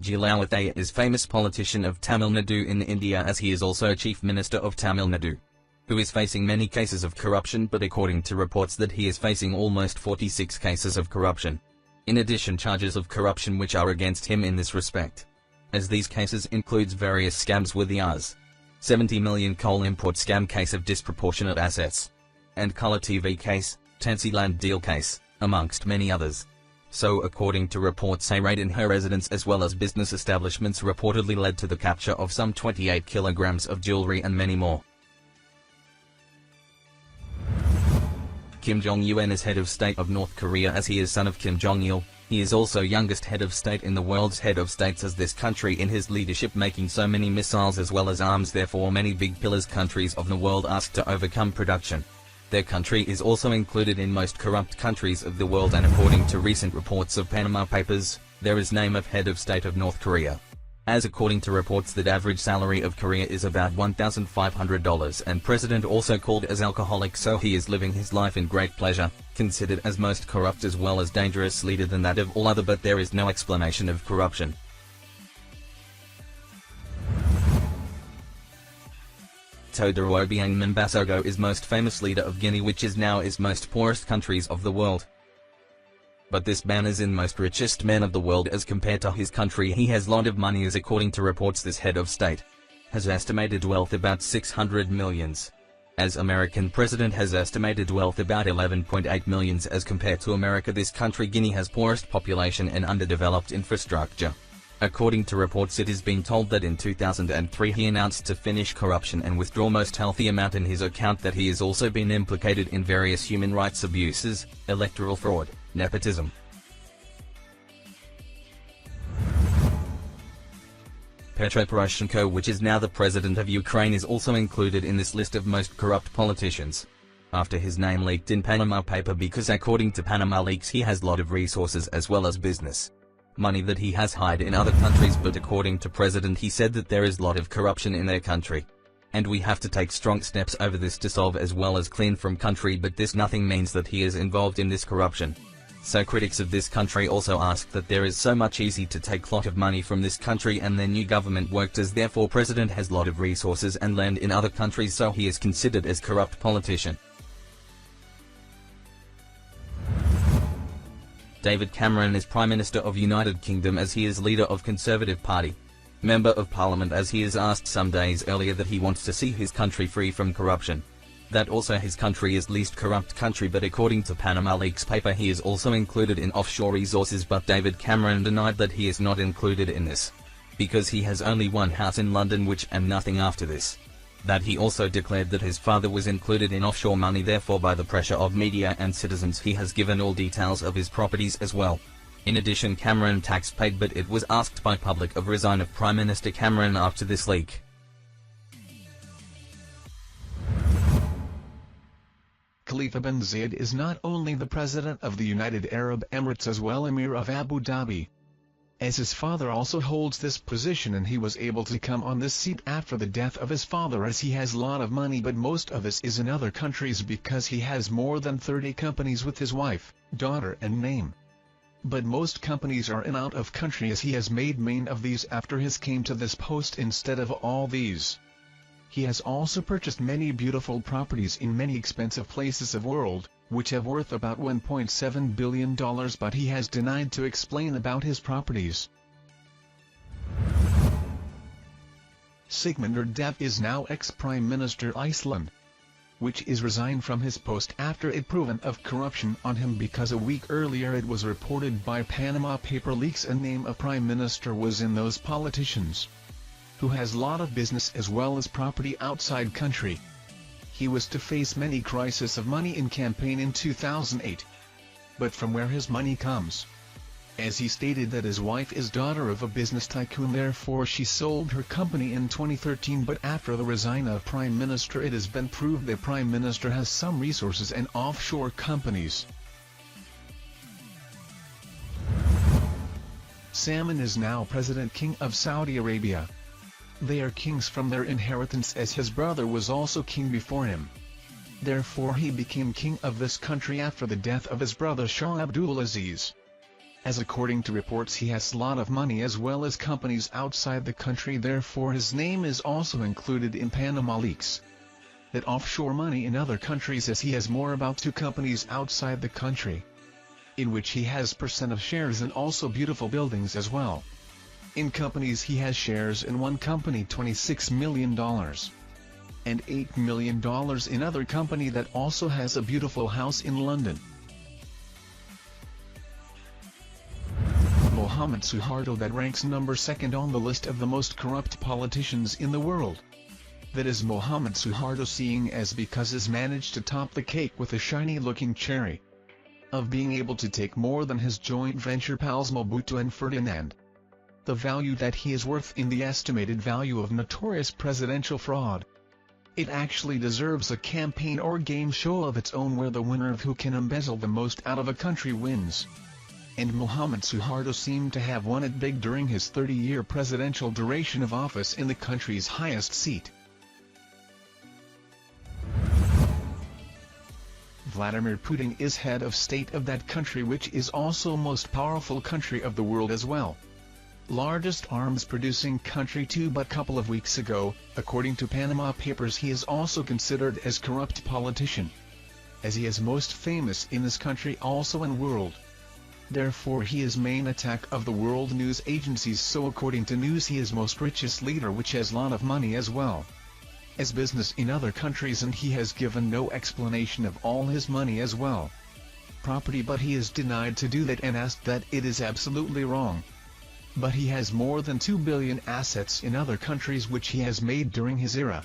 Jayalalithaa is famous politician of Tamil Nadu in India, as he is also Chief Minister of Tamil Nadu, who is facing many cases of corruption, but according to reports that he is facing almost 46 cases of corruption. In addition, charges of corruption which are against him in this respect, as these cases includes various scams with the Rs. 70 million coal import scam case of disproportionate assets, and Colour TV case, Tansi land deal case, amongst many others. So according to reports, a raid in her residence as well as business establishments reportedly led to the capture of some 28 kilograms of jewelry and many more. Kim Jong Un is head of state of North Korea, as he is son of Kim Jong-il. He is also youngest head of state in the world's head of states, as this country in his leadership making so many missiles as well as arms. Therefore many big pillars countries of the world ask to overcome production. Their country is also included in most corrupt countries of the world, and according to recent reports of Panama Papers, there is name of head of state of North Korea, as according to reports that average salary of Korea is about $1,500, and president also called as alcoholic, so he is living his life in great pleasure, considered as most corrupt as well as dangerous leader than that of all other, but there is no explanation of corruption. Teodoro Obiang Mbasogo is most famous leader of Guinea, which is now is most poorest countries of the world. But this man is in most richest man of the world as compared to his country. He has lot of money, as according to reports this head of state has estimated wealth about 600 millions. As American president has estimated wealth about 11.8 millions as compared to America. This country Guinea has poorest population and underdeveloped infrastructure. According to reports, it is being told that in 2003 he announced to finish corruption and withdraw most healthy amount in his account, that he has also been implicated in various human rights abuses, electoral fraud, nepotism. Petro Poroshenko, which is now the president of Ukraine, is also included in this list of most corrupt politicians, after his name leaked in Panama paper, because according to Panama leaks he has lot of resources as well as business money that he has hid in other countries. But according to president, he said that there is lot of corruption in their country, and we have to take strong steps over this to solve as well as clean from country, but this nothing means that he is involved in this corruption. So critics of this country also ask that there is so much easy to take lot of money from this country and their new government worked, as therefore president has lot of resources and land in other countries, so he is considered as corrupt politician. David Cameron is Prime Minister of United Kingdom, as he is leader of Conservative Party, Member of Parliament, as he is asked some days earlier that he wants to see his country free from corruption. That also his country is least corrupt country, but according to Panama Leaks paper he is also included in offshore resources, but David Cameron denied that he is not included in this, because he has only one house in London which and nothing after this. That he also declared that his father was included in offshore money, therefore by the pressure of media and citizens he has given all details of his properties as well. In addition, Cameron tax paid, but it was asked by public of resign of Prime Minister Cameron after this leak. Khalifa bin Zayed is not only the President of the United Arab Emirates as well Emir of Abu Dhabi, as his father also holds this position, and he was able to come on this seat after the death of his father, as he has a lot of money, but most of this is in other countries because he has more than 30 companies with his wife, daughter and name. But most companies are in out of country, as he has made main of these after his came to this post instead of all these. He has also purchased many beautiful properties in many expensive places of world, which have worth about $1.7 billion, but he has denied to explain about his properties. Sigmundur Freud is now ex-Prime Minister Iceland, which is resigned from his post after it proven of corruption on him, because a week earlier it was reported by Panama paper leaks a name of Prime Minister was in those politicians, who has lot of business as well as property outside country. He was to face many crises of money in campaign in 2008. But from where his money comes? As he stated that his wife is daughter of a business tycoon, therefore she sold her company in 2013, but after the resign of Prime Minister it has been proved that Prime Minister has some resources and offshore companies. Salman is now President King of Saudi Arabia. They are kings from their inheritance, as his brother was also king before him. Therefore he became king of this country after the death of his brother Shah Abdulaziz. as according to reports he has a lot of money as well as companies outside the country, therefore his name is also included in Panama leaks. That offshore money in other countries, as he has more about 2 companies outside the country, in which he has % of shares and also beautiful buildings as well. In companies he has shares in one company $26 million. And $8 million in other company that also has a beautiful house in London. Mohamed Suharto, that ranks number 2nd on the list of the most corrupt politicians in the world. That is Mohamed Suharto, seeing as because has managed to top the cake with a shiny looking cherry of being able to take more than his joint venture pals Mobutu and Ferdinand. The value that he is worth in the estimated value of notorious presidential fraud. It actually deserves a campaign or game show of its own, where the winner of who can embezzle the most out of a country wins. And Mohamed Suharto seemed to have won it big during his 30-year presidential duration of office in the country's highest seat. Vladimir Putin is head of state of that country, which is also most powerful country of the world as well. Largest arms producing country too, but couple of weeks ago, according to Panama Papers, he is also considered as corrupt politician, as he is most famous in this country also in world. Therefore he is main attack of the world news agencies, so according to news he is most richest leader which has lot of money as well as business in other countries, and he has given no explanation of all his money as well property, but he is denied to do that and asked that it is absolutely wrong. But he has more than 2 billion assets in other countries which he has made during his era.